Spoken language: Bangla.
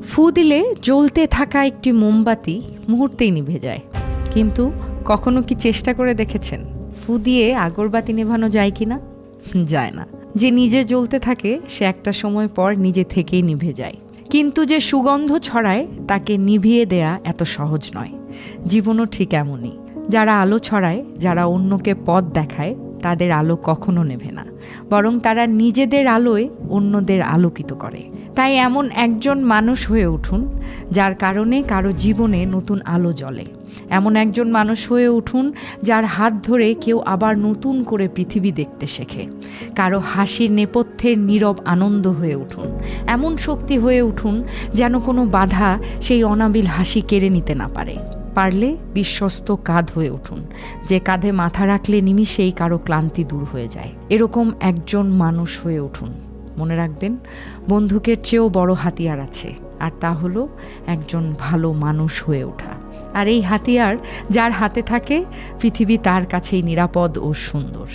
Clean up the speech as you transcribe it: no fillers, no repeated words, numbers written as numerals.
ফু দিলে জ্বলতে থাকা একটি মোমবাতি মুহূর্তেই নিভে যায়, কিন্তু কখনো কি চেষ্টা করে দেখেছেন ফু দিয়ে আগরবাতি নেভানো যায় কি না? যায় না। যে নিজে জ্বলতে থাকে সে একটা সময় পর নিজে থেকেই নিভে যায়, কিন্তু যে সুগন্ধ ছড়ায় তাকে নিভিয়ে দেয়া এত সহজ নয়। জীবনও ঠিক এমনই। যারা আলো ছড়ায়, যারা অন্যকে পথ দেখায়, তাদের আলো কখনো নেভে না, বরং তারা নিজেদের আলোয় অন্যদের আলোকিত করে। তাই এমন একজন মানুষ হয়ে উঠুন যার কারণে কারো জীবনে নতুন আলো জ্বলে। এমন একজন মানুষ হয়ে উঠুন যার হাত ধরে কেউ আবার নতুন করে পৃথিবী দেখতে শেখে। কারো হাসির নেপথ্যের নীরব আনন্দ হয়ে উঠুন। এমন শক্তি হয়ে উঠুন যেন কোনো বাধা সেই অনাবিল হাসি কেড়ে নিতে না পারে। পারলে বিশ্বস্ত কাঁধ হয়ে উঠুন, যে কাঁধে মাথা রাখলে নিমিষেই কারো ক্লান্তি দূর হয়ে যায়। এরকম একজন মানুষ হয়ে উঠুন। মনে রাখবেন, বন্দুকের চেয়েও বড় হাতিয়ার আছে, আর তা হলো একজন ভালো মানুষ হয়ে ওঠা। আর এই হাতিয়ার যার হাতে থাকে, পৃথিবী তার কাছেই নিরাপদ ও সুন্দর।